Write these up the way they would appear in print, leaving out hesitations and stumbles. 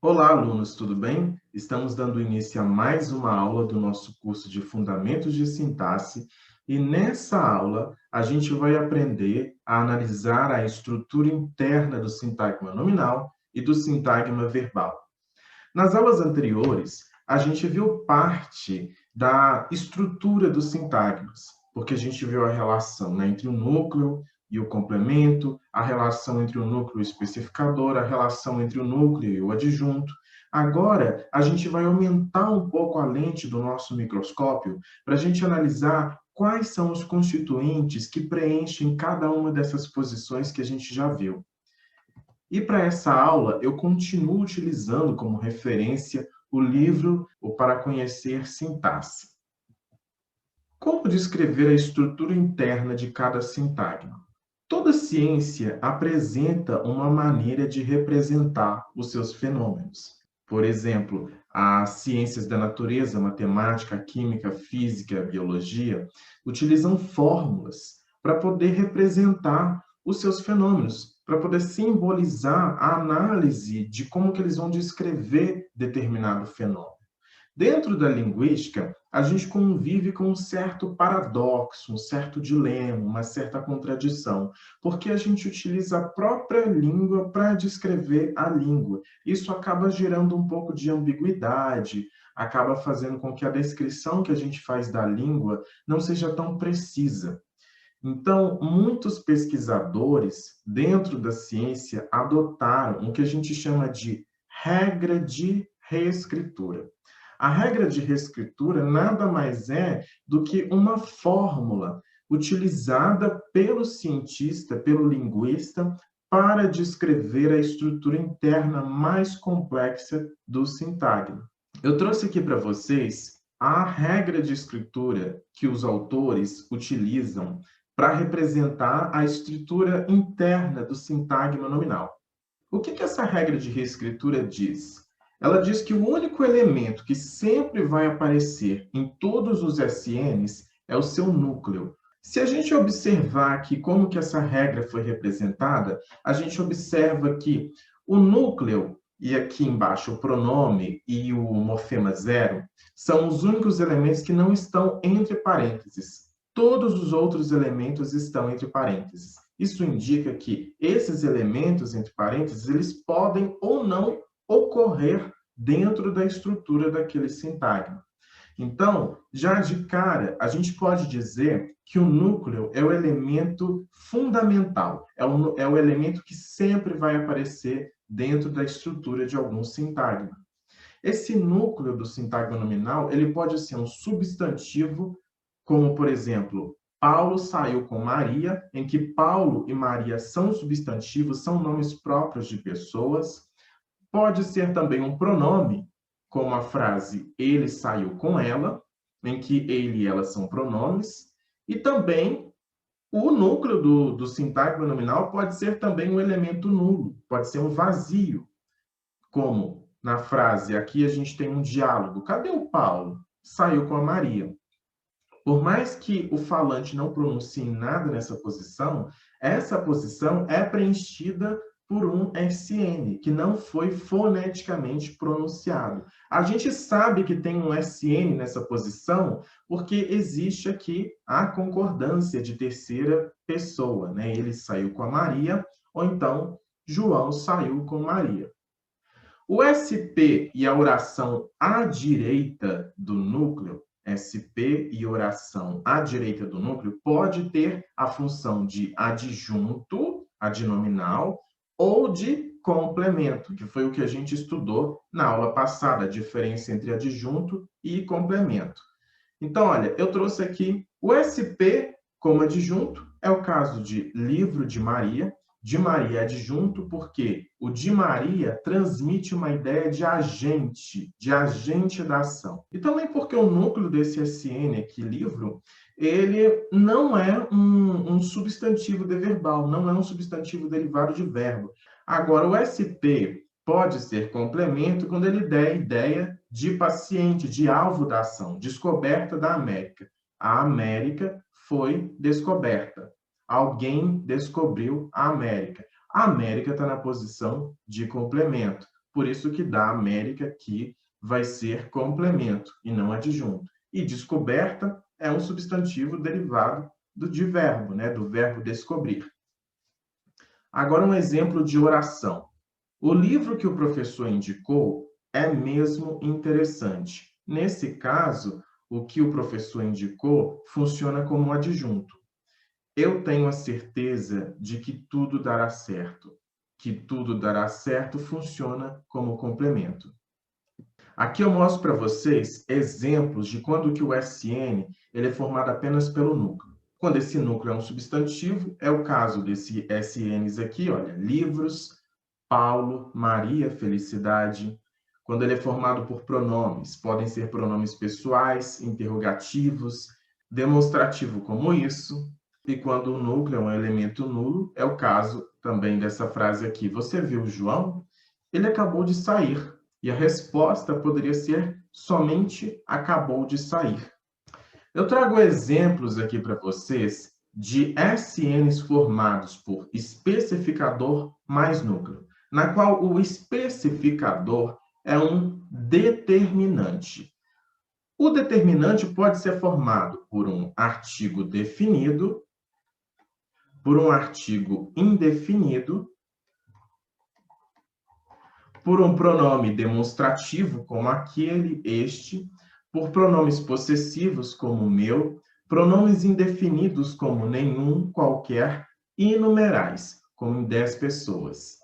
Olá, alunos, tudo bem? Estamos dando início a mais uma aula do nosso curso de Fundamentos de Sintaxe e nessa aula a gente vai aprender a analisar a estrutura interna do sintagma nominal e do sintagma verbal. Nas aulas anteriores, a gente viu parte da estrutura dos sintagmas, porque a gente viu a relação, né, entre o núcleo e o complemento, a relação entre o núcleo e o especificador, a relação entre o núcleo e o adjunto. Agora, a gente vai aumentar um pouco a lente do nosso microscópio para a gente analisar quais são os constituintes que preenchem cada uma dessas posições que a gente já viu. E para essa aula, eu continuo utilizando como referência o livro O Para Conhecer Sintaxe. Como descrever a estrutura interna de cada sintagma? Toda ciência apresenta uma maneira de representar os seus fenômenos. Por exemplo, as ciências da natureza, matemática, química, física, biologia, utilizam fórmulas para poder representar os seus fenômenos, para poder simbolizar a análise de como que eles vão descrever determinado fenômeno. Dentro da linguística, a gente convive com um certo paradoxo, um certo dilema, uma certa contradição, porque a gente utiliza a própria língua para descrever a língua. Isso acaba gerando um pouco de ambiguidade, acaba fazendo com que a descrição que a gente faz da língua não seja tão precisa. Então, muitos pesquisadores dentro da ciência adotaram o que a gente chama de regra de reescritura. A regra de reescritura nada mais é do que uma fórmula utilizada pelo cientista, pelo linguista, para descrever a estrutura interna mais complexa do sintagma. Eu trouxe aqui para vocês a regra de escritura que os autores utilizam para representar a estrutura interna do sintagma nominal. O que essa regra de reescritura diz? Ela diz que o único elemento que sempre vai aparecer em todos os SNs é o seu núcleo. Se a gente observar aqui como que essa regra foi representada, a gente observa que o núcleo, e aqui embaixo o pronome e o morfema zero, são os únicos elementos que não estão entre parênteses. Todos os outros elementos estão entre parênteses. Isso indica que esses elementos entre parênteses, eles podem ou não ocorrer dentro da estrutura daquele sintagma. Então, já de cara, a gente pode dizer que o núcleo é o elemento fundamental, é o elemento que sempre vai aparecer dentro da estrutura de algum sintagma. Esse núcleo do sintagma nominal, ele pode ser um substantivo, como, por exemplo, Paulo saiu com Maria, em que Paulo e Maria são substantivos, são nomes próprios de pessoas. Pode ser também um pronome, como a frase ele saiu com ela, em que ele e ela são pronomes. E também o núcleo do sintagma nominal pode ser também um elemento nulo, pode ser um vazio, como na frase, aqui a gente tem um diálogo. Cadê o Paulo? Saiu com a Maria. Por mais que o falante não pronuncie nada nessa posição, essa posição é preenchida por um SN, que não foi foneticamente pronunciado. A gente sabe que tem um SN nessa posição porque existe aqui a concordância de terceira pessoa, né? Ele saiu com a Maria, ou então João saiu com Maria. O SP e a oração à direita do núcleo, SP e oração à direita do núcleo, pode ter a função de adjunto, adnominal, ou de complemento, que foi o que a gente estudou na aula passada, a diferença entre adjunto e complemento. Então, olha, eu trouxe aqui o SP como adjunto, é o caso de livro de Maria é adjunto porque o de Maria transmite uma ideia de agente da ação. E também porque o núcleo desse SN aqui, livro, ele não é um substantivo deverbal, não é um substantivo derivado de verbo. Agora, o SP pode ser complemento quando ele der a ideia de paciente, de alvo da ação, descoberta da América. A América foi descoberta. Alguém descobriu a América. A América está na posição de complemento. por isso que da América aqui vai ser complemento e não adjunto. E descoberta é um substantivo derivado de verbo, né? Do verbo descobrir. Agora um exemplo de oração. O livro que o professor indicou é mesmo interessante. Nesse caso, o que o professor indicou funciona como um adjunto. Eu tenho a certeza de que tudo dará certo. Que tudo dará certo funciona como complemento. Aqui eu mostro para vocês exemplos de quando que o SN ele é formado apenas pelo núcleo. Quando esse núcleo é um substantivo, é o caso desse SNs aqui, olha, livros, Paulo, Maria, felicidade. Quando ele é formado por pronomes, podem ser pronomes pessoais, interrogativos, demonstrativo como isso. E quando o núcleo é um elemento nulo, é o caso também dessa frase aqui. Você viu o João? Ele acabou de sair. E a resposta poderia ser somente acabou de sair. Eu trago exemplos aqui para vocês de SNs formados por especificador mais núcleo, na qual o especificador é um determinante. O determinante pode ser formado por um artigo definido, por um artigo indefinido, por um pronome demonstrativo, como aquele, este, por pronomes possessivos, como meu, pronomes indefinidos, como nenhum, qualquer, e numerais, como em 10 pessoas.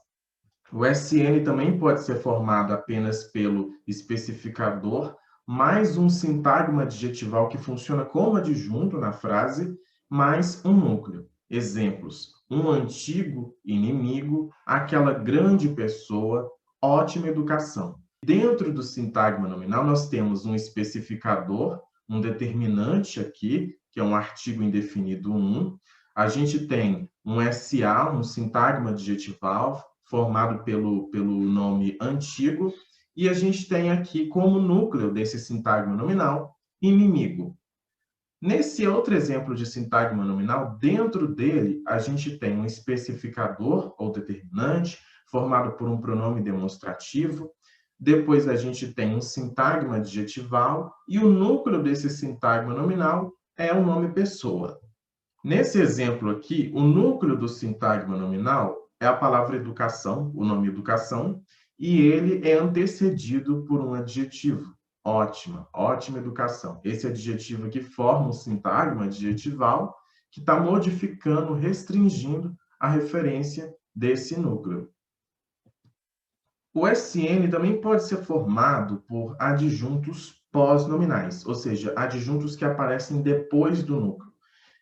O SN também pode ser formado apenas pelo especificador, mais um sintagma adjetival que funciona como adjunto na frase, mais um núcleo. Exemplos: um antigo inimigo, aquela grande pessoa, ótima educação. Dentro do sintagma nominal, nós temos um especificador, um determinante aqui, que é um artigo indefinido 1. A gente tem um SA, um sintagma adjetival, formado pelo nome antigo, e a gente tem aqui como núcleo desse sintagma nominal, inimigo. Nesse outro exemplo de sintagma nominal, dentro dele, a gente tem um especificador ou determinante, formado por um pronome demonstrativo. Depois a gente tem um sintagma adjetival, e o núcleo desse sintagma nominal é o nome pessoa. Nesse exemplo aqui, o núcleo do sintagma nominal é a palavra educação, o nome educação, e ele é antecedido por um adjetivo. Ótima, ótima educação. Esse adjetivo aqui forma um sintagma adjetival que está modificando, restringindo a referência desse núcleo. O SN também pode ser formado por adjuntos pós-nominais, ou seja, adjuntos que aparecem depois do núcleo.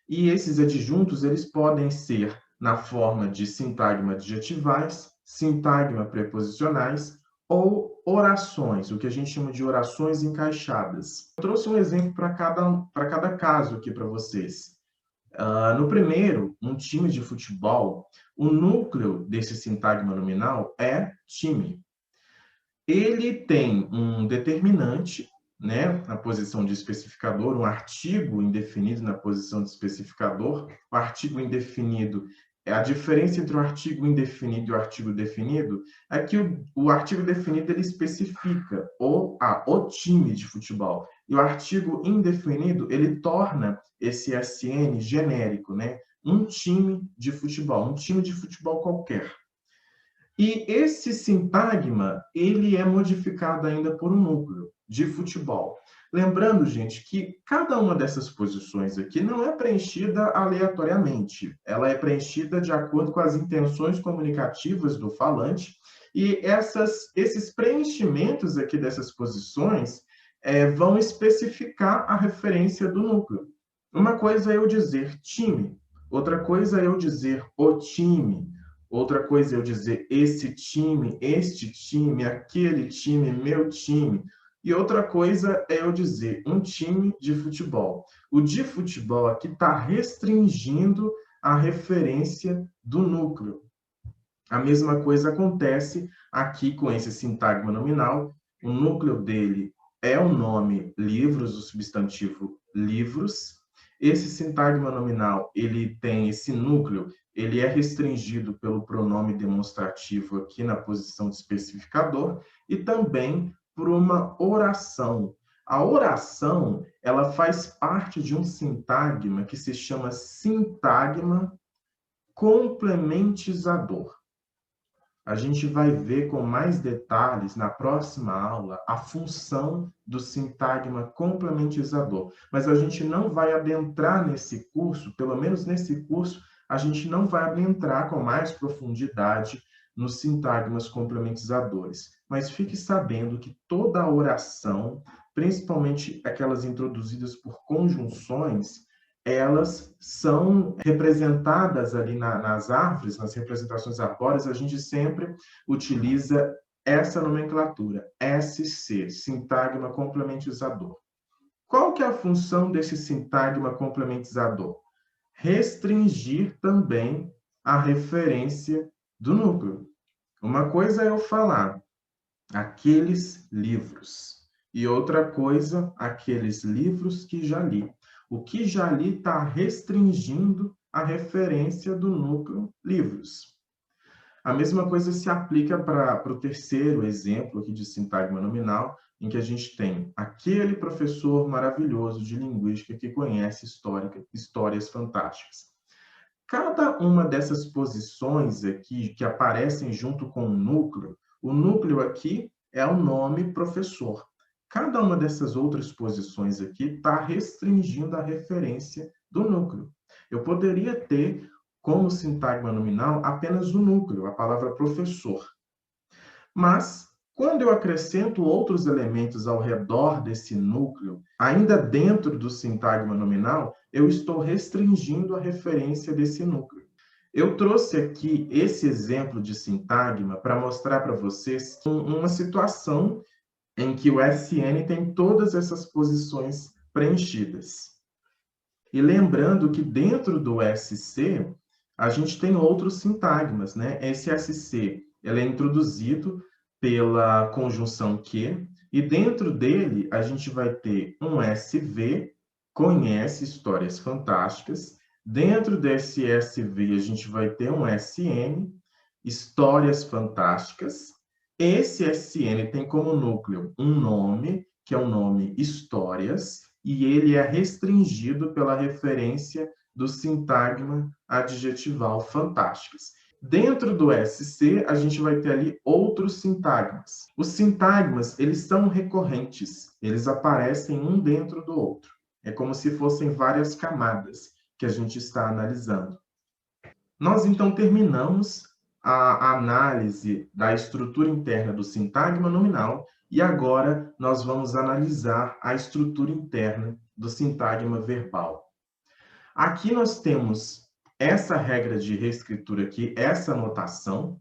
E esses adjuntos, eles podem ser na forma de sintagma adjetivais, sintagma preposicionais ou orações, o que a gente chama de orações encaixadas. Eu trouxe um exemplo para cada caso aqui para vocês. No primeiro, um time de futebol, o núcleo desse sintagma nominal é time. Ele tem um determinante, né, na posição de especificador, um artigo indefinido na posição de especificador. O artigo indefinido, a diferença entre o artigo indefinido e o artigo definido é que o artigo definido ele especifica o time de futebol. E o artigo indefinido, ele torna esse SN genérico, né? Um time de futebol qualquer. E esse sintagma, ele é modificado ainda por um núcleo de futebol. Lembrando, gente, que cada uma dessas posições aqui não é preenchida aleatoriamente. Ela é preenchida de acordo com as intenções comunicativas do falante. E esses preenchimentos aqui dessas posições vão especificar a referência do núcleo. Uma coisa é eu dizer time, outra coisa é eu dizer o time, outra coisa é eu dizer esse time, este time, aquele time, meu time. E outra coisa é eu dizer um time de futebol. O de futebol aqui está restringindo a referência do núcleo. A mesma coisa acontece aqui com esse sintagma nominal. O núcleo dele é o nome livros, o substantivo livros. Esse sintagma nominal, ele tem esse núcleo, ele é restringido pelo pronome demonstrativo aqui na posição de especificador e também por uma oração. A oração, ela faz parte de um sintagma que se chama sintagma complementizador. A gente vai ver com mais detalhes na próxima aula a função do sintagma complementizador. Mas a gente não vai adentrar nesse curso, pelo menos nesse curso, a gente não vai adentrar com mais profundidade nos sintagmas complementizadores. Mas fique sabendo que toda a oração, principalmente aquelas introduzidas por conjunções, elas são representadas ali nas árvores, nas representações arbóreas, a gente sempre utiliza essa nomenclatura, SC, sintagma complementizador. Qual que é a função desse sintagma complementizador? Restringir também a referência do núcleo. Uma coisa é eu falar aqueles livros, e outra coisa, aqueles livros que já li. O que já li está restringindo a referência do núcleo livros. A mesma coisa se aplica para o terceiro exemplo aqui de sintagma nominal, em que a gente tem aquele professor maravilhoso de linguística que conhece histórias fantásticas. Cada uma dessas posições aqui que aparecem junto com o núcleo aqui é o nome professor. Cada uma dessas outras posições aqui está restringindo a referência do núcleo. Eu poderia ter como sintagma nominal apenas o núcleo, a palavra professor. Mas, quando eu acrescento outros elementos ao redor desse núcleo, ainda dentro do sintagma nominal, eu estou restringindo a referência desse núcleo. Eu trouxe aqui esse exemplo de sintagma para mostrar para vocês uma situação em que o SN tem todas essas posições preenchidas. E lembrando que dentro do SC, a gente tem outros sintagmas, né? Esse SC, ele é introduzido pela conjunção que, e dentro dele a gente vai ter um SV, conhece histórias fantásticas. Dentro desse SV a gente vai ter um SN, histórias fantásticas. Esse SN tem como núcleo um nome, que é o nome histórias, e ele é restringido pela referência do sintagma adjetival fantásticas. Dentro do SC, a gente vai ter ali outros sintagmas. Os sintagmas, eles são recorrentes, eles aparecem um dentro do outro. É como se fossem várias camadas que a gente está analisando. Nós, então, terminamos a análise da estrutura interna do sintagma nominal e agora nós vamos analisar a estrutura interna do sintagma verbal. Aqui nós temos essa regra de reescritura aqui, essa notação.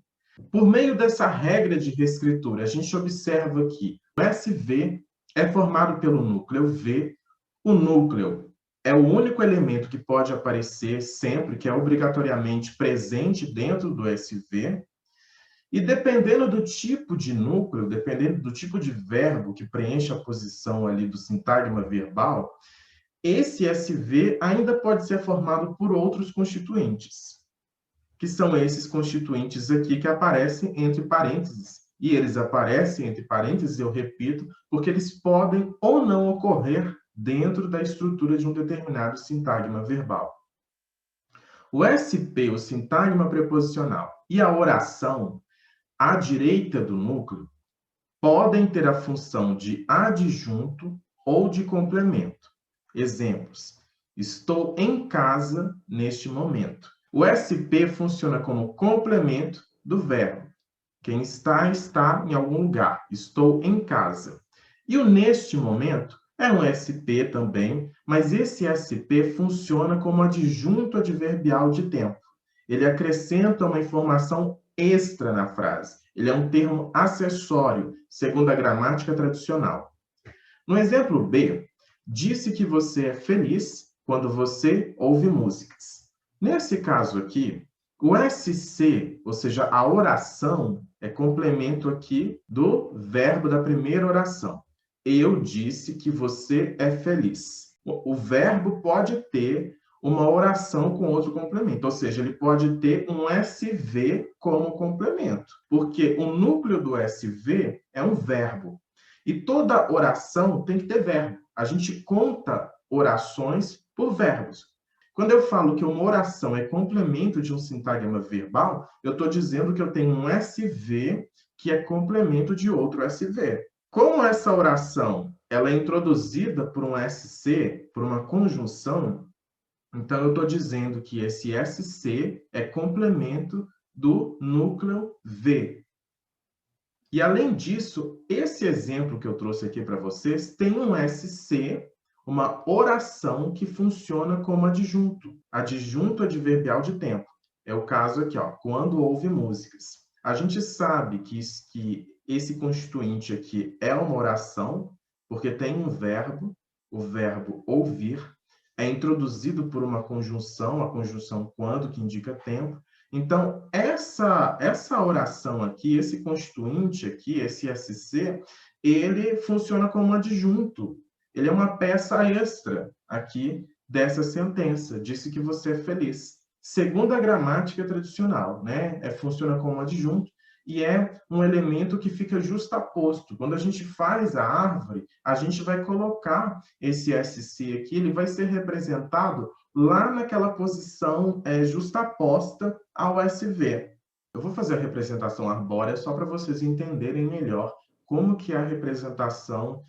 Por meio dessa regra de reescritura, a gente observa que o SV é formado pelo núcleo V. O núcleo é o único elemento que pode aparecer sempre, que é obrigatoriamente presente dentro do SV. E dependendo do tipo de núcleo, dependendo do tipo de verbo que preenche a posição ali do sintagma verbal, esse SV ainda pode ser formado por outros constituintes, que são esses constituintes aqui que aparecem entre parênteses. E eles aparecem entre parênteses, eu repito, porque eles podem ou não ocorrer dentro da estrutura de um determinado sintagma verbal. O SP, o sintagma preposicional, e a oração, à direita do núcleo, podem ter a função de adjunto ou de complemento. Exemplos: estou em casa neste momento. O SP funciona como complemento do verbo. Quem está, está em algum lugar. Estou em casa. E o neste momento é um SP também, mas esse SP funciona como adjunto adverbial de tempo. Ele acrescenta uma informação extra na frase. Ele é um termo acessório, segundo a gramática tradicional. No exemplo B, disse que você é feliz quando você ouve músicas. Nesse caso aqui, o SC, ou seja, a oração, é complemento aqui do verbo da primeira oração. Eu disse que você é feliz. O verbo pode ter uma oração com outro complemento, ou seja, ele pode ter um SV como complemento, porque o núcleo do SV é um verbo. E toda oração tem que ter verbo. A gente conta orações por verbos. Quando eu falo que uma oração é complemento de um sintagma verbal, eu estou dizendo que eu tenho um SV que é complemento de outro SV. Como essa oração ela é introduzida por um SC, por uma conjunção, então eu estou dizendo que esse SC é complemento do núcleo V. E, além disso, esse exemplo que eu trouxe aqui para vocês tem um SC, uma oração que funciona como adjunto adverbial de tempo. É o caso aqui, ó, quando houve músicas. A gente sabe que esse constituinte aqui é uma oração, porque tem um verbo, o verbo ouvir, é introduzido por uma conjunção, a conjunção quando, que indica tempo. Então, essa oração aqui, esse constituinte aqui, esse SC, ele funciona como um adjunto. Ele é uma peça extra aqui dessa sentença. Disse que você é feliz. Segundo a gramática tradicional, né? Funciona como um adjunto e é um elemento que fica justaposto. Quando a gente faz a árvore, a gente vai colocar esse SC aqui, ele vai ser representado lá naquela posição justaposta ao SV. Eu vou fazer a representação arbórea só para vocês entenderem melhor como que é a representação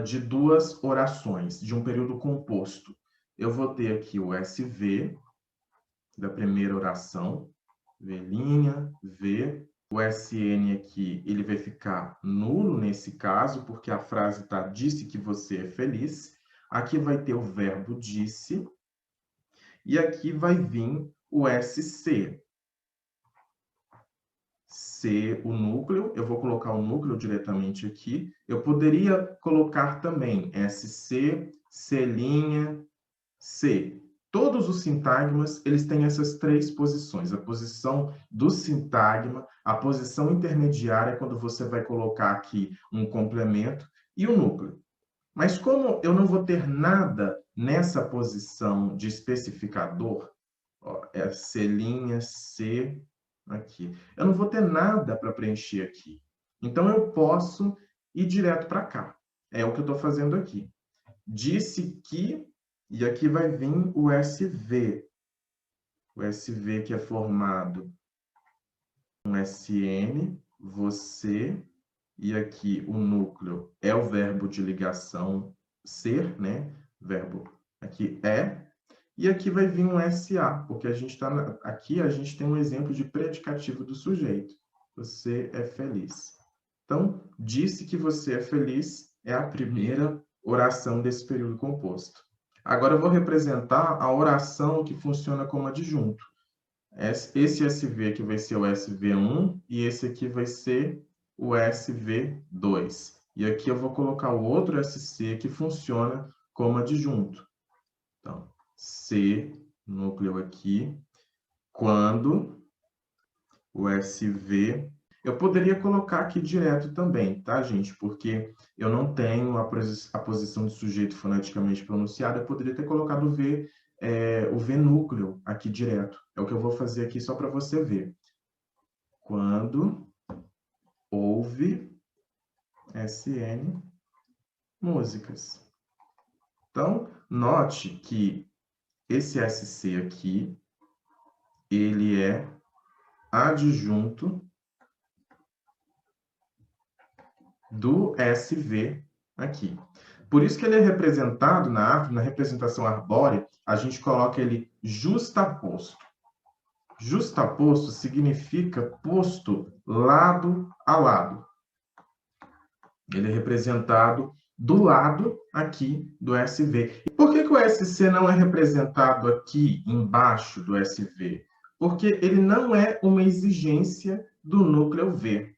de duas orações, de um período composto. Eu vou ter aqui o SV da primeira oração, V', V. O SN aqui, ele vai ficar nulo nesse caso, porque a frase está disse que você é feliz. Aqui vai ter o verbo disse. E aqui vai vir o SC. C, o núcleo, eu vou colocar o núcleo diretamente aqui. Eu poderia colocar também SC, C', C. Todos os sintagmas, eles têm essas três posições. A posição do sintagma, a posição intermediária, quando você vai colocar aqui um complemento, e o núcleo. Mas como eu não vou ter nada nessa posição de especificador, ó, é C', C, aqui. Eu não vou ter nada para preencher aqui. Então, eu posso ir direto para cá. É o que eu estou fazendo aqui. Disse que, e aqui vai vir o SV. O SV que é formado com SN, você, e aqui o núcleo é o verbo de ligação ser, né? Verbo aqui é. E aqui vai vir um SA, porque aqui a gente tem um exemplo de predicativo do sujeito. Você é feliz. Então, disse que você é feliz é a primeira oração desse período composto. Agora eu vou representar a oração que funciona como adjunto. Esse SV aqui vai ser o SV1 e esse aqui vai ser o SV2. E aqui eu vou colocar o outro SC que funciona como adjunto. Então, C, núcleo aqui, quando o SV... Eu poderia colocar aqui direto também, tá, gente? Porque eu não tenho a posição de sujeito foneticamente pronunciada, eu poderia ter colocado o V núcleo aqui direto. É o que eu vou fazer aqui só para você ver. Quando houve SN músicas. Então, note que esse SC aqui, ele é adjunto do SV aqui. Por isso que ele é representado na árvore, na representação arbórea, a gente coloca ele justaposto. Justaposto significa posto lado a lado. Ele é representado do lado aqui do SV. E por que o SC não é representado aqui embaixo do SV? Porque ele não é uma exigência do núcleo V.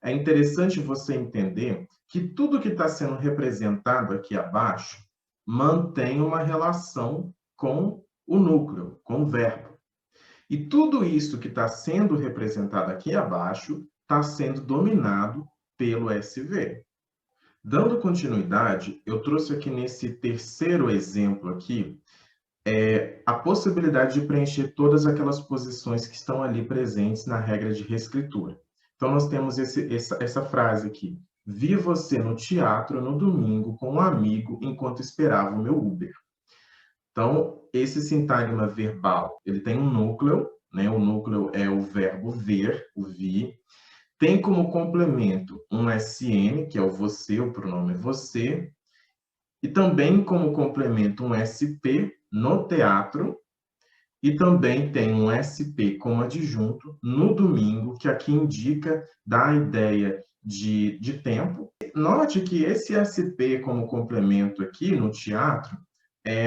É interessante você entender que tudo que está sendo representado aqui abaixo mantém uma relação com o núcleo, com o verbo. E tudo isso que está sendo representado aqui abaixo está sendo dominado pelo SV. Dando continuidade, eu trouxe aqui nesse terceiro exemplo aqui a possibilidade de preencher todas aquelas posições que estão ali presentes na regra de reescritura. Então, nós temos essa frase aqui. Vi você no teatro no domingo com um amigo enquanto esperava o meu Uber. Então, esse sintagma verbal, ele tem um núcleo, né? O núcleo é o verbo ver, o vi. Tem como complemento um SN, que é o você, o pronome você. E também como complemento um SP no teatro. E também tem um SP como adjunto no domingo, que aqui indica, dá a ideia de tempo. Note que esse SP como complemento aqui no teatro,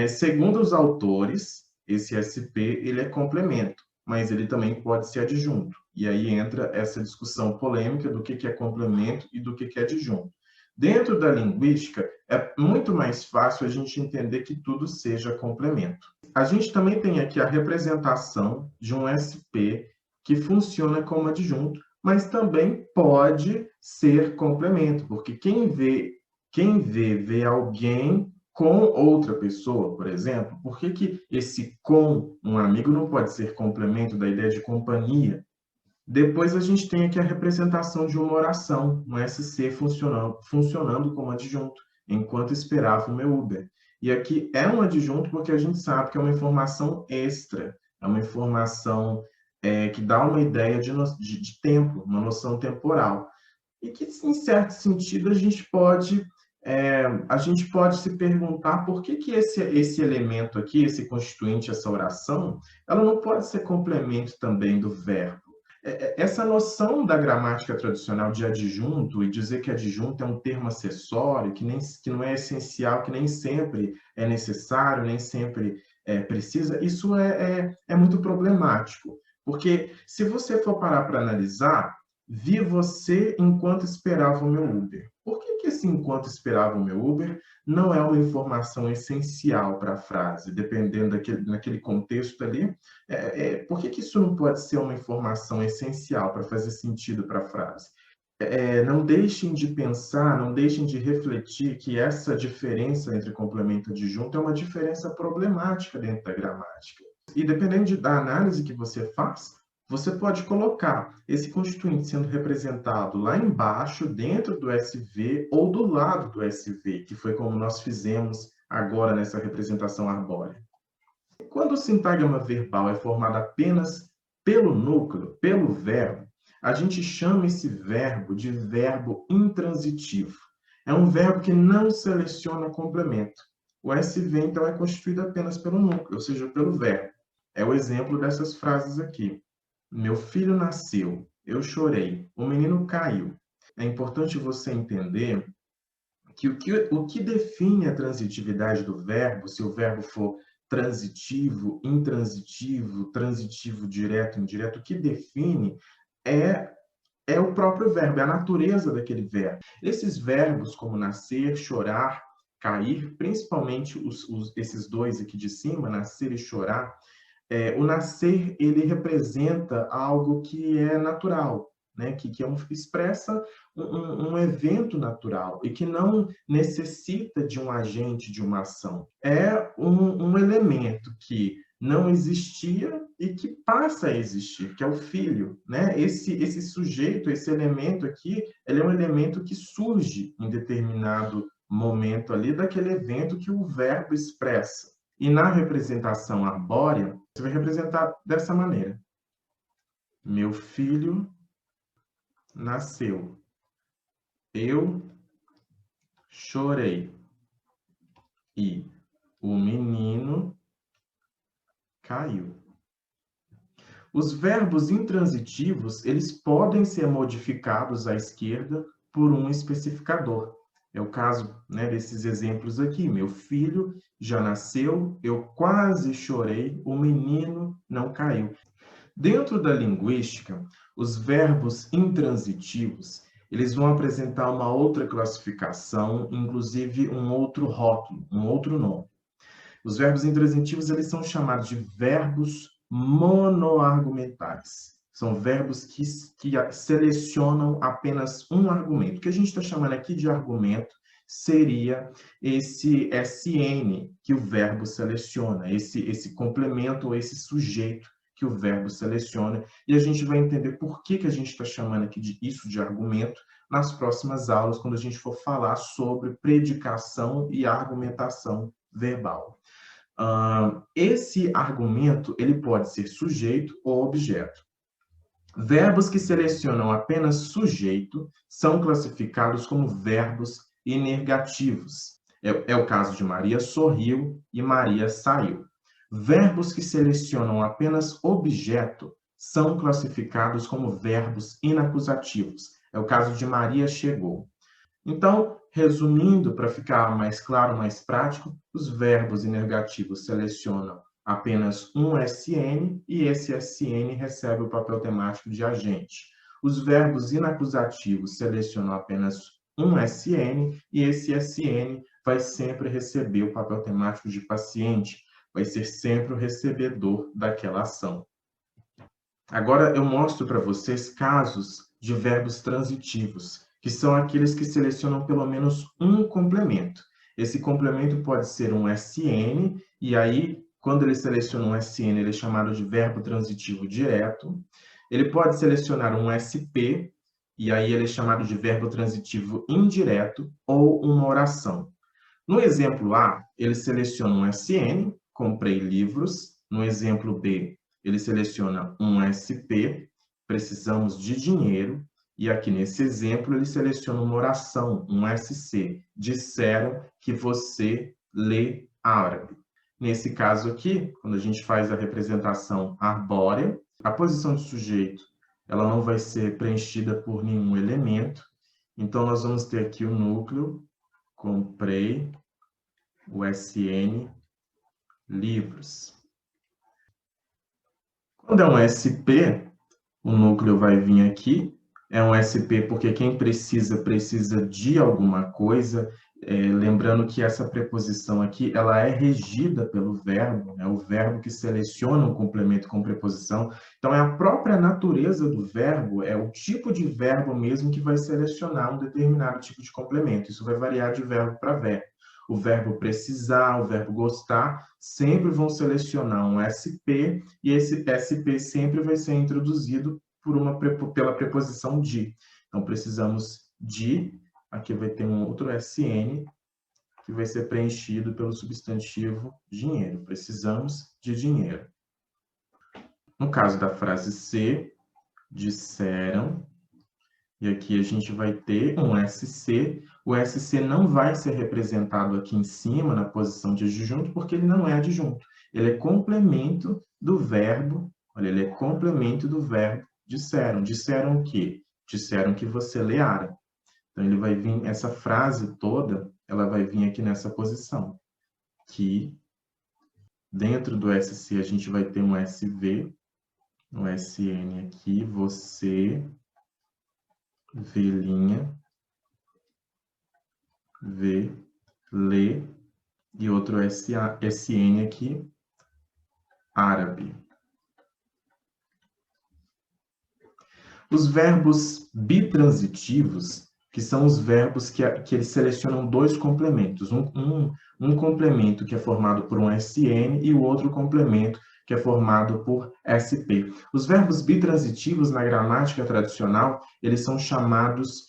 segundo os autores, esse SP ele é complemento, mas ele também pode ser adjunto. E aí entra essa discussão polêmica do que é complemento e do que é adjunto. Dentro da linguística, é muito mais fácil a gente entender que tudo seja complemento. A gente também tem aqui a representação de um SP que funciona como adjunto, mas também pode ser complemento, porque quem vê alguém com outra pessoa, por exemplo. Por que esse com um amigo não pode ser complemento da ideia de companhia? Depois a gente tem aqui a representação de uma oração, um SC funcionando como adjunto, enquanto esperava o meu Uber. E aqui é um adjunto porque a gente sabe que é uma informação extra, é uma informação que dá uma ideia de tempo, uma noção temporal. E que, em certo sentido, a gente pode se perguntar por que esse elemento aqui, esse constituinte, essa oração, ela não pode ser complemento também do verbo. Essa noção da gramática tradicional de adjunto e dizer que adjunto é um termo acessório, que não é essencial, que nem sempre é necessário, nem sempre precisa, isso é muito problemático. Porque se você for parar para analisar, vi você enquanto esperava o meu Uber. Por que esse enquanto esperava o meu Uber não é uma informação essencial para a frase, dependendo naquele contexto ali? Por que isso não pode ser uma informação essencial para fazer sentido para a frase? Não deixem de pensar, não deixem de refletir que essa diferença entre complemento e adjunto é uma diferença problemática dentro da gramática. E dependendo da análise que você faz, você pode colocar esse constituinte sendo representado lá embaixo, dentro do SV, ou do lado do SV, que foi como nós fizemos agora nessa representação arbórea. Quando o sintagma verbal é formado apenas pelo núcleo, pelo verbo, a gente chama esse verbo de verbo intransitivo. É um verbo que não seleciona complemento. O SV, então, é constituído apenas pelo núcleo, ou seja, pelo verbo. É o exemplo dessas frases aqui. Meu filho nasceu, eu chorei, o menino caiu. É importante você entender que o que define a transitividade do verbo, se o verbo for transitivo, intransitivo, transitivo direto, indireto, o que define é o próprio verbo, é a natureza daquele verbo. Esses verbos, como nascer, chorar, cair, principalmente esses dois aqui de cima, nascer e chorar, o nascer, ele representa algo que é natural, né? que expressa um evento natural e que não necessita de um agente, de uma ação. É um elemento que não existia e que passa a existir, que é o filho, né? Esse sujeito, esse elemento aqui, ele é um elemento que surge em determinado momento ali daquele evento que o verbo expressa. E na representação arbórea, você vai representar dessa maneira. Meu filho nasceu. Eu chorei. E o menino caiu. Os verbos intransitivos, eles podem ser modificados à esquerda por um especificador. É o caso, né, desses exemplos aqui. Meu filho já nasceu, eu quase chorei, o menino não caiu. Dentro da linguística, os verbos intransitivos, eles vão apresentar uma outra classificação, inclusive um outro rótulo, um outro nome. Os verbos intransitivos, eles são chamados de verbos monoargumentais. São verbos que selecionam apenas um argumento. O que a gente está chamando aqui de argumento seria esse SN que o verbo seleciona, esse complemento ou esse sujeito que o verbo seleciona, e a gente vai entender por que a gente está chamando aqui isso de argumento nas próximas aulas, quando a gente for falar sobre predicação e argumentação verbal. Esse argumento ele pode ser sujeito ou objeto. Verbos que selecionam apenas sujeito são classificados como verbos inergativos. É o caso de Maria sorriu e Maria saiu. Verbos que selecionam apenas objeto são classificados como verbos inacusativos. É o caso de Maria chegou. Então, resumindo, para ficar mais claro, mais prático, os verbos inergativos selecionam apenas um SN e esse SN recebe o papel temático de agente. Os verbos inacusativos selecionam apenas um SN e esse SN vai sempre receber o papel temático de paciente, vai ser sempre o recebedor daquela ação. Agora eu mostro para vocês casos de verbos transitivos, que são aqueles que selecionam pelo menos um complemento. Esse complemento pode ser um SN, e aí, quando ele seleciona um SN, ele é chamado de verbo transitivo direto. Ele pode selecionar um SP, e aí ele é chamado de verbo transitivo indireto, ou uma oração. No exemplo A, ele seleciona um SN, comprei livros. No exemplo B, ele seleciona um SP, precisamos de dinheiro. E aqui nesse exemplo, ele seleciona uma oração, um SC, disseram que você lê árabe. Nesse caso aqui, quando a gente faz a representação arbórea, a posição de sujeito ela não vai ser preenchida por nenhum elemento. Então, nós vamos ter aqui o núcleo, comprei, o SN, livros. Quando é um SP, o núcleo vai vir aqui. É um SP porque quem precisa de alguma coisa. Lembrando que essa preposição aqui, ela é regida pelo verbo, é o verbo que seleciona um complemento com preposição. Então, é a própria natureza do verbo, é o tipo de verbo mesmo que vai selecionar um determinado tipo de complemento. Isso vai variar de verbo para verbo. O verbo precisar, o verbo gostar, sempre vão selecionar um SP, e esse SP sempre vai ser introduzido pela preposição de. Então, precisamos de, aqui vai ter um outro SN, que vai ser preenchido pelo substantivo dinheiro. Precisamos de dinheiro. No caso da frase C, disseram, e aqui a gente vai ter um SC. O SC não vai ser representado aqui em cima, na posição de adjunto, porque ele não é adjunto. Ele é complemento do verbo, olha, ele é complemento do verbo disseram. Disseram o quê? Disseram que você lê árabe. Então, ele vai vir, essa frase toda, ela vai vir aqui nessa posição. Que dentro do SC a gente vai ter um SV, um SN aqui, você, velhinha, vê, lê, e outro SN aqui, árabe. Os verbos bitransitivos, que são os verbos que eles selecionam dois complementos. Um complemento que é formado por um SN e o outro complemento que é formado por SP. Os verbos bitransitivos, na gramática tradicional, eles são chamados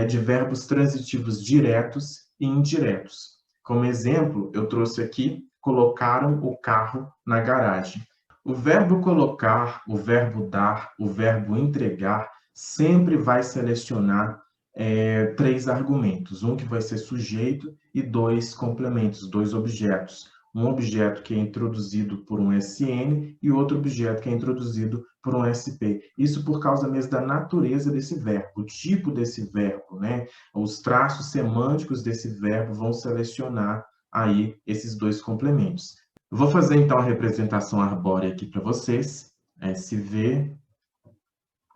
de verbos transitivos diretos e indiretos. Como exemplo, eu trouxe aqui, colocaram o carro na garagem. O verbo colocar, o verbo dar, o verbo entregar, sempre vai selecionar três argumentos. Um que vai ser sujeito e dois complementos, dois objetos. Um objeto que é introduzido por um SN e outro objeto que é introduzido por um SP. Isso por causa mesmo da natureza desse verbo, o tipo desse verbo, né? Os traços semânticos desse verbo vão selecionar aí esses dois complementos. Eu vou fazer, então, a representação arbórea aqui para vocês. SV,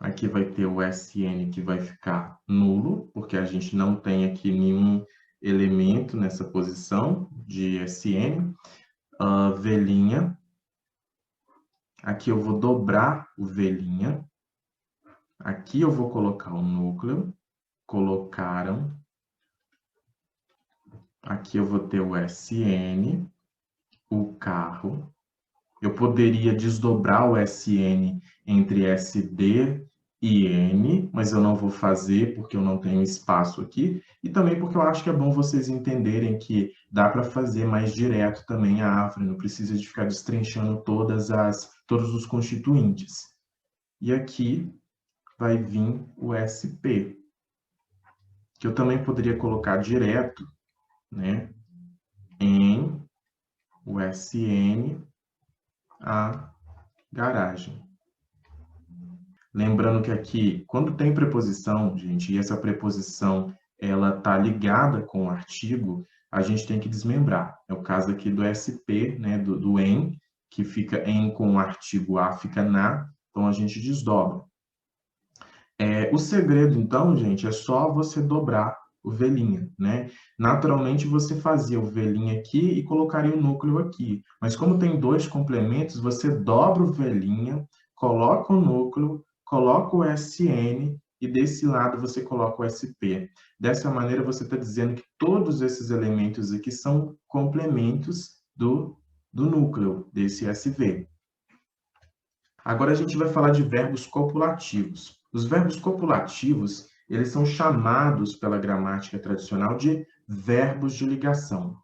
aqui vai ter o SN que vai ficar nulo, porque a gente não tem aqui nenhum elemento nessa posição de SN. Velhinha, aqui eu vou dobrar o velhinha. Aqui eu vou colocar o núcleo, colocaram. Aqui eu vou ter o SN, o carro. Eu poderia desdobrar o SN entre SD e N, mas eu não vou fazer porque eu não tenho espaço aqui, e também porque eu acho que é bom vocês entenderem que dá para fazer mais direto também a árvore, não precisa de ficar destrinchando todos os constituintes. E aqui vai vir o SP, que eu também poderia colocar direto, né, em o SN, a garagem. Lembrando que aqui, quando tem preposição, gente, e essa preposição ela está ligada com o artigo, a gente tem que desmembrar. É o caso aqui do SP, né, do em, que fica em com o artigo a, fica na, então a gente desdobra. O segredo, então, gente, é só você dobrar o velhinha, né? Naturalmente, você fazia o velhinha aqui e colocaria o núcleo aqui. Mas como tem dois complementos, você dobra o velhinha, coloca o núcleo, coloca o SN e desse lado você coloca o SP. Dessa maneira, você está dizendo que todos esses elementos aqui são complementos do núcleo, desse SV. Agora a gente vai falar de verbos copulativos. Os verbos copulativos, eles são chamados pela gramática tradicional de verbos de ligação.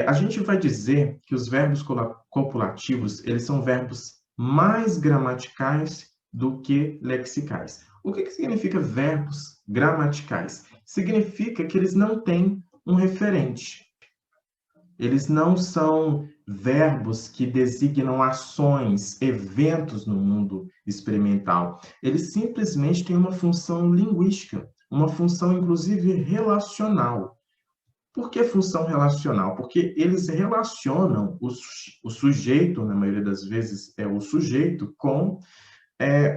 A gente vai dizer que os verbos copulativos, eles são verbos mais gramaticais do que lexicais. O que significa verbos gramaticais? Significa que eles não têm um referente. Eles não são verbos que designam ações, eventos no mundo experimental. Eles simplesmente têm uma função linguística, uma função, inclusive, relacional. Por que função relacional? Porque eles relacionam o sujeito, na maioria das vezes, é o sujeito, com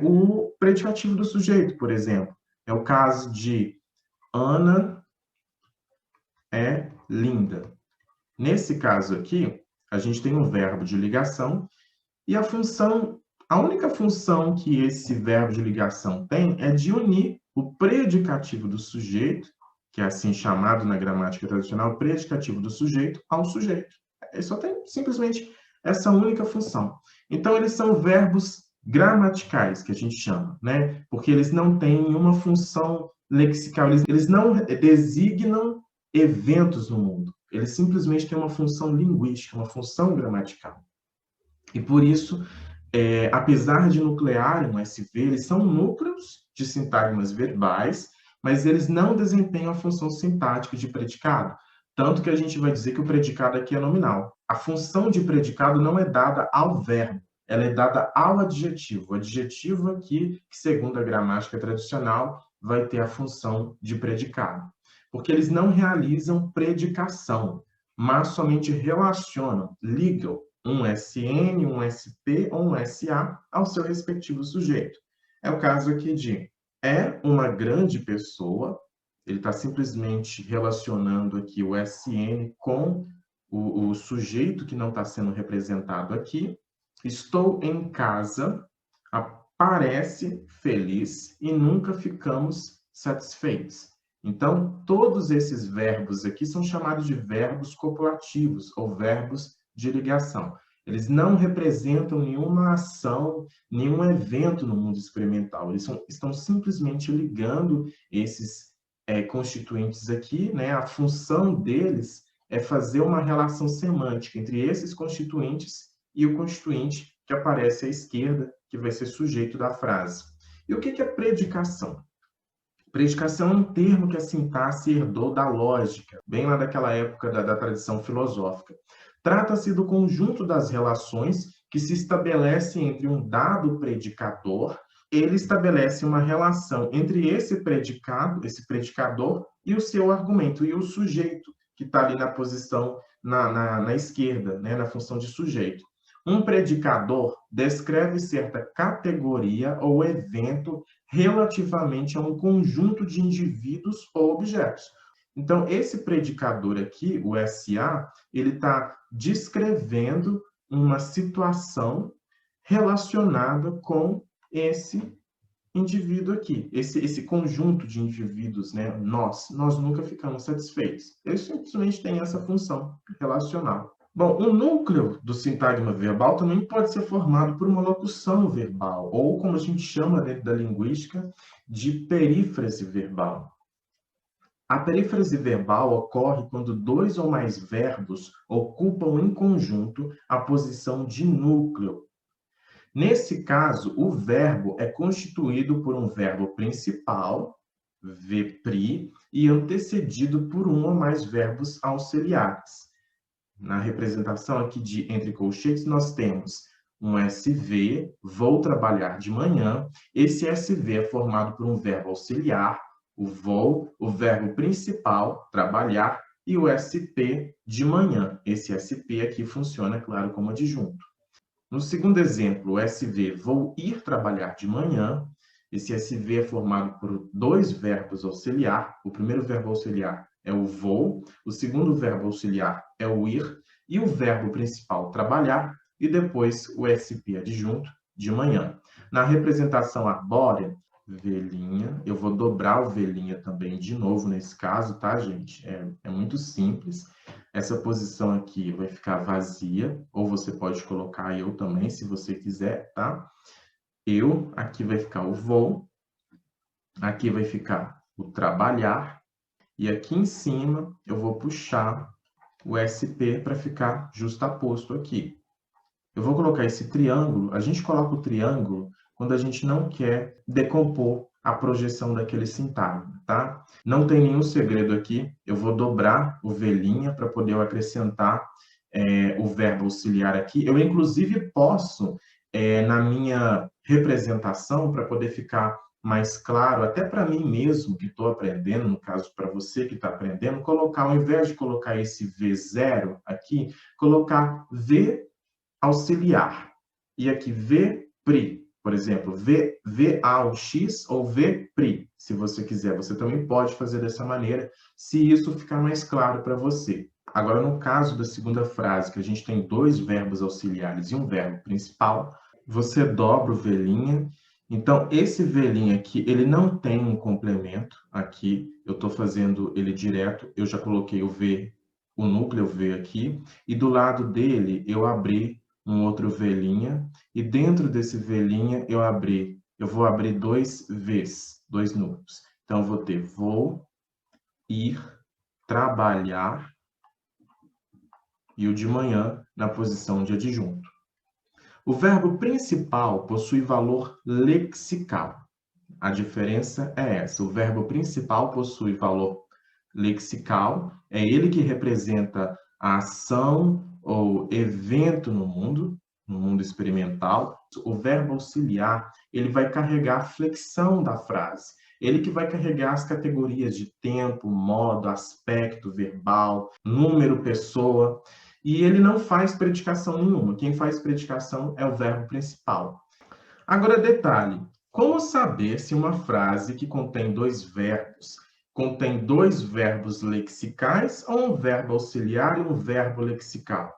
o predicativo do sujeito, por exemplo. É o caso de Ana é linda. Nesse caso aqui, a gente tem um verbo de ligação e a única função que esse verbo de ligação tem é de unir o predicativo do sujeito, que é assim chamado na gramática tradicional, predicativo do sujeito, ao sujeito. Ele só tem simplesmente essa única função. Então, eles são verbos gramaticais, que a gente chama, né? Porque eles não têm uma função lexical, eles não designam eventos no mundo. Eles simplesmente têm uma função linguística, uma função gramatical. E por isso, apesar de nuclearem um SV, eles são núcleos de sintagmas verbais, mas eles não desempenham a função sintática de predicado. Tanto que a gente vai dizer que o predicado aqui é nominal. A função de predicado não é dada ao verbo, ela é dada ao adjetivo. O adjetivo aqui, que segundo a gramática tradicional, vai ter a função de predicado. Porque eles não realizam predicação, mas somente relacionam, ligam um SN, um SP ou um SA ao seu respectivo sujeito. É o caso aqui de é uma grande pessoa, ele está simplesmente relacionando aqui o SN com o sujeito que não está sendo representado aqui. Estou em casa, parece feliz e nunca ficamos satisfeitos. Então, todos esses verbos aqui são chamados de verbos copulativos ou verbos de ligação. Eles não representam nenhuma ação, nenhum evento no mundo experimental. Eles estão simplesmente ligando esses constituintes aqui, né? A função deles é fazer uma relação semântica entre esses constituintes e o constituinte que aparece à esquerda, que vai ser sujeito da frase. E o que é predicação? Predicação é um termo que a sintaxe herdou da lógica, bem lá daquela época da tradição filosófica. Trata-se do conjunto das relações que se estabelecem entre um dado predicador. Ele estabelece uma relação entre esse predicado, esse predicador, e o seu argumento, e o sujeito, que está ali na posição na esquerda, né, na função de sujeito. Um predicador descreve certa categoria ou evento relativamente a um conjunto de indivíduos ou objetos. Então, esse predicador aqui, o SA, ele está descrevendo uma situação relacionada com esse indivíduo aqui. Esse conjunto de indivíduos, né, nós nunca ficamos satisfeitos. Ele simplesmente tem essa função relacional. Bom, o núcleo do sintagma verbal também pode ser formado por uma locução verbal, ou como a gente chama dentro da linguística, de perífrase verbal. A perífrase verbal ocorre quando dois ou mais verbos ocupam em conjunto a posição de núcleo. Nesse caso, o verbo é constituído por um verbo principal, VPRI, e antecedido por um ou mais verbos auxiliares. Na representação aqui de entre colchetes, nós temos um SV, vou trabalhar de manhã. Esse SV é formado por um verbo auxiliar, o vou, o verbo principal, trabalhar, e o SP, de manhã. Esse SP aqui funciona, claro, como adjunto. No segundo exemplo, o SV, vou ir trabalhar de manhã. Esse SV é formado por dois verbos auxiliar. O primeiro verbo auxiliar é o vou, o segundo verbo auxiliar é o ir, e o verbo principal, trabalhar, e depois o SP adjunto, de manhã. Na representação arbórea, velhinha, eu vou dobrar o velhinha também de novo nesse caso, tá, gente? É muito simples. Essa posição aqui vai ficar vazia, ou você pode colocar eu também, se você quiser, tá? Eu, aqui vai ficar o vou, aqui vai ficar o trabalhar, e aqui em cima eu vou puxar o SP para ficar justaposto aqui. Eu vou colocar esse triângulo, a gente coloca o triângulo quando a gente não quer decompor a projeção daquele sintagma, tá? Não tem nenhum segredo aqui, eu vou dobrar o velhinha para poder acrescentar o verbo auxiliar aqui. Eu, inclusive, posso, na minha representação, para poder ficar mais claro, até para mim mesmo que estou aprendendo, no caso para você que está aprendendo, colocar, ao invés de colocar esse V0 aqui, colocar V auxiliar. E aqui VPRI, por exemplo, VAUX ou VPRI, se você quiser. Você também pode fazer dessa maneira, se isso ficar mais claro para você. Agora, no caso da segunda frase, que a gente tem dois verbos auxiliares e um verbo principal, você dobra o velhinha. Então, esse velhinha aqui, ele não tem um complemento aqui. Eu estou fazendo ele direto. Eu já coloquei o V, o núcleo V aqui. E do lado dele, eu abri um outro velhinha. E dentro desse velhinha, eu vou abrir dois Vs, dois núcleos. Então, eu vou ter vou, ir, trabalhar, e o de manhã na posição de adjunto. O verbo principal possui valor lexical. A diferença é essa. O verbo principal possui valor lexical, é ele que representa a ação ou evento no mundo experimental. O verbo auxiliar, ele vai carregar a flexão da frase. Ele que vai carregar as categorias de tempo, modo, aspecto verbal, número, pessoa. E ele não faz predicação nenhuma. Quem faz predicação é o verbo principal. Agora, detalhe. Como saber se uma frase que contém dois verbos lexicais ou um verbo auxiliar e um verbo lexical?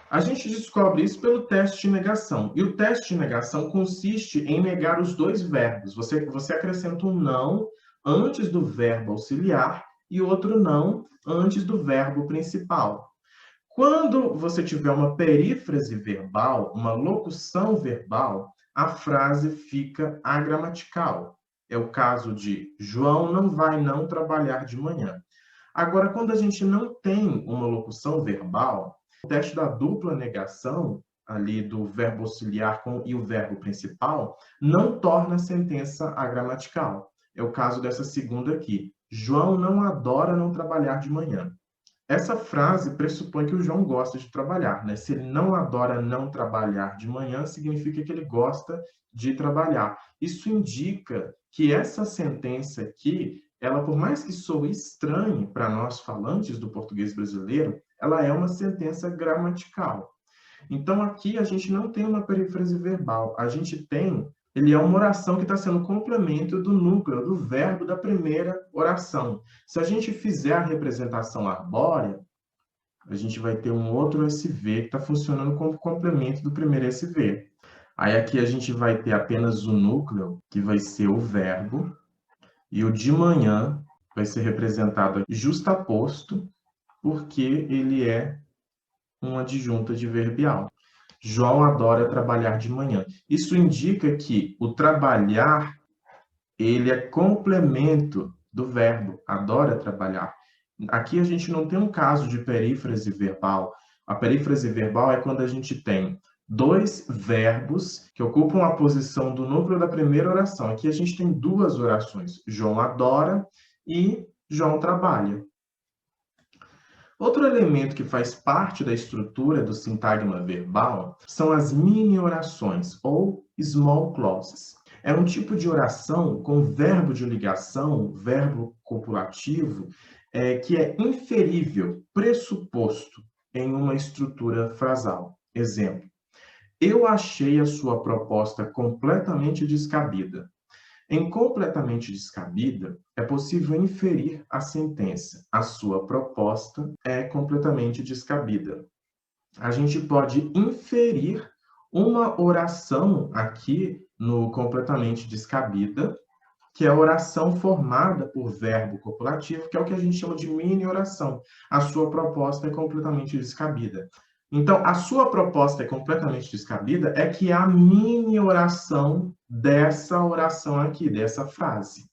A gente descobre isso pelo teste de negação. E o teste de negação consiste em negar os dois verbos. Você acrescenta um não antes do verbo auxiliar e outro não antes do verbo principal. Quando você tiver uma perífrase verbal, uma locução verbal, a frase fica agramatical. É o caso de João não vai não trabalhar de manhã. Agora, quando a gente não tem uma locução verbal, o teste da dupla negação, ali do verbo auxiliar e o verbo principal, não torna a sentença agramatical. É o caso dessa segunda aqui. João não adora não trabalhar de manhã. Essa frase pressupõe que o João gosta de trabalhar, né? Se ele não adora não trabalhar de manhã, significa que ele gosta de trabalhar. Isso indica que essa sentença aqui, ela, por mais que soe estranha para nós falantes do português brasileiro, ela é uma sentença gramatical. Então, aqui a gente não tem uma perífrase verbal, a gente tem, ele é uma oração que está sendo complemento do núcleo, do verbo da primeira oração. Se a gente fizer a representação arbórea, a gente vai ter um outro SV que está funcionando como complemento do primeiro SV. Aí aqui a gente vai ter apenas o núcleo, que vai ser o verbo, e o de manhã vai ser representado justaposto, porque ele é uma adjunta adverbial. João adora trabalhar de manhã. Isso indica que o trabalhar, ele é complemento do verbo, adora trabalhar. Aqui a gente não tem um caso de perífrase verbal. A perífrase verbal é quando a gente tem dois verbos que ocupam a posição do núcleo da primeira oração. Aqui a gente tem duas orações. João adora e João trabalha. Outro elemento que faz parte da estrutura do sintagma verbal são as mini-orações, ou small clauses. É um tipo de oração com verbo de ligação, verbo copulativo, que é inferível, pressuposto em uma estrutura frasal. Exemplo: eu achei a sua proposta completamente descabida. Em completamente descabida, é possível inferir a sentença. A sua proposta é completamente descabida. A gente pode inferir uma oração aqui no completamente descabida, que é a oração formada por verbo copulativo, que é o que a gente chama de mini-oração. A sua proposta é completamente descabida. Então, a sua proposta é completamente descabida é que é a mini-oração dessa oração aqui, dessa frase.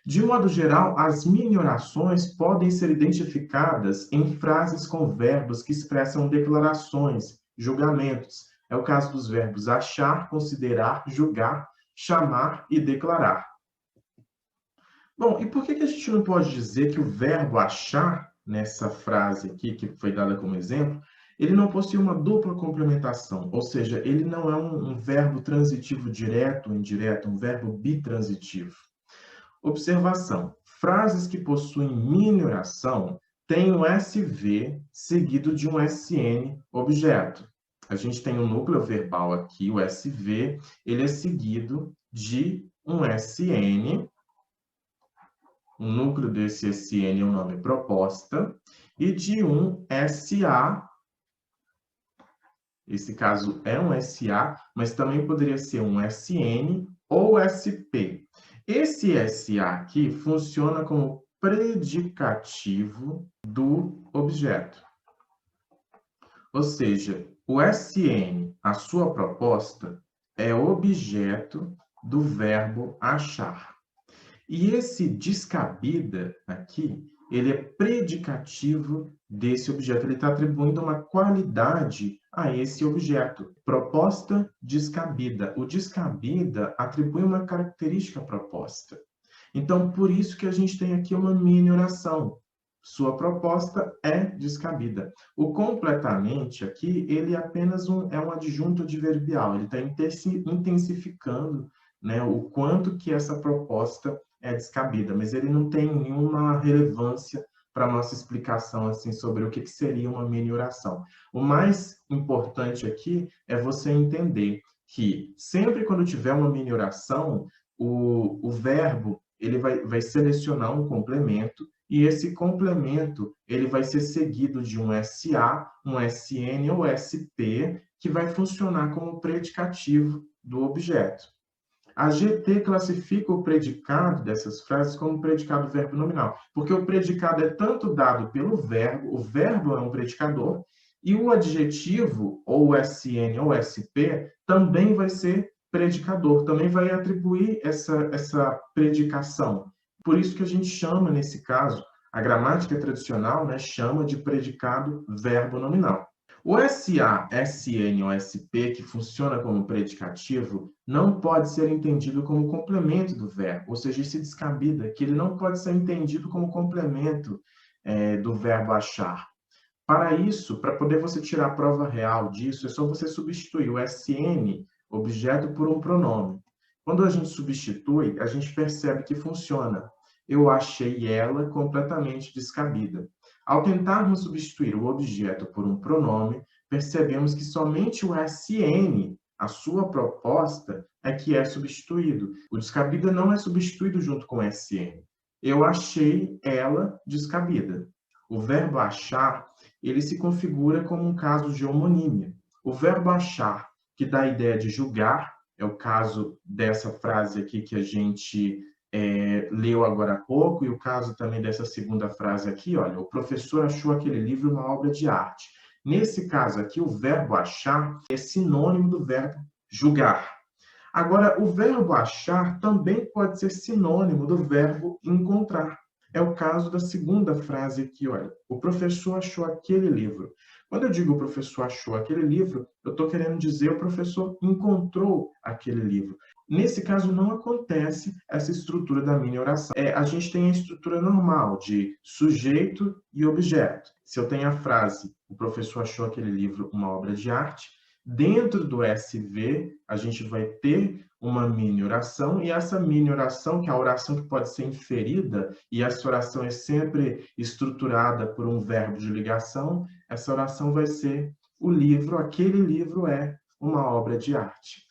De modo geral, as mini-orações podem ser identificadas em frases com verbos que expressam declarações, julgamentos. É o caso dos verbos achar, considerar, julgar, chamar e declarar. Bom, e por que a gente não pode dizer que o verbo achar, nessa frase aqui, que foi dada como exemplo, ele não possui uma dupla complementação, ou seja, ele não é um verbo transitivo direto ou indireto, um verbo bitransitivo. Observação: frases que possuem mini-oração têm um SV seguido de um SN objeto. A gente tem um núcleo verbal aqui, o SV, ele é seguido de um SN. O núcleo desse SN é o nome proposta, e de um SA, esse caso é um SA, mas também poderia ser um SN ou SP. Esse SA aqui funciona como predicativo do objeto. Ou seja, o SN, a sua proposta, é objeto do verbo achar. E esse descabida aqui, ele é predicativo desse objeto. Ele está atribuindo uma qualidade a esse objeto. Proposta descabida. O descabida atribui uma característica proposta. Então, por isso que a gente tem aqui uma mini-oração. Sua proposta é descabida. O completamente aqui, ele é apenas um adjunto adverbial. Ele está intensificando, né, o quanto que essa proposta é descabida, mas ele não tem nenhuma relevância para a nossa explicação assim, sobre o que seria uma mini-oração. O mais importante aqui é você entender que sempre quando tiver uma mini-oração, o verbo ele vai selecionar um complemento, e esse complemento ele vai ser seguido de um SA, um SN ou SP, que vai funcionar como predicativo do objeto. A GT classifica o predicado dessas frases como predicado verbo nominal, porque o predicado é tanto dado pelo verbo, o verbo é um predicador, e o adjetivo, ou SN ou SP, também vai ser predicador, também vai atribuir essa predicação. Por isso que a gente chama, nesse caso, a gramática tradicional, né, chama de predicado verbo nominal. O SA, SN ou SP, que funciona como predicativo, não pode ser entendido como complemento do verbo, ou seja, esse descabida, que ele não pode ser entendido como complemento do verbo achar. Para isso, para poder você tirar a prova real disso, é só você substituir o SN, objeto, por um pronome. Quando a gente substitui, a gente percebe que funciona. Eu achei ela completamente descabida. Ao tentarmos substituir o objeto por um pronome, percebemos que somente o SN, a sua proposta, é que é substituído. O descabida não é substituído junto com o SN. Eu achei ela descabida. O verbo achar, ele se configura como um caso de homonímia. O verbo achar que dá a ideia de julgar, é o caso dessa frase aqui que a gente leu agora há pouco, e o caso também dessa segunda frase aqui, olha, o professor achou aquele livro uma obra de arte. Nesse caso aqui, o verbo achar é sinônimo do verbo julgar. Agora, o verbo achar também pode ser sinônimo do verbo encontrar. É o caso da segunda frase aqui, olha. O professor achou aquele livro. Quando eu digo o professor achou aquele livro, eu estou querendo dizer o professor encontrou aquele livro. Nesse caso, não acontece essa estrutura da mini oração. A gente tem a estrutura normal de sujeito e objeto. Se eu tenho a frase, o professor achou aquele livro uma obra de arte, dentro do SV, a gente vai ter uma mini oração, e essa mini oração, que é a oração que pode ser inferida, e essa oração é sempre estruturada por um verbo de ligação, essa oração vai ser o livro, aquele livro é uma obra de arte.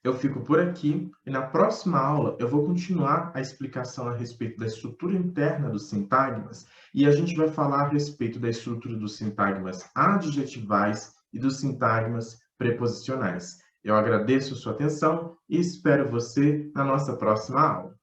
Eu fico por aqui e na próxima aula eu vou continuar a explicação a respeito da estrutura interna dos sintagmas e a gente vai falar a respeito da estrutura dos sintagmas adjetivais e dos sintagmas preposicionais. Eu agradeço a sua atenção e espero você na nossa próxima aula.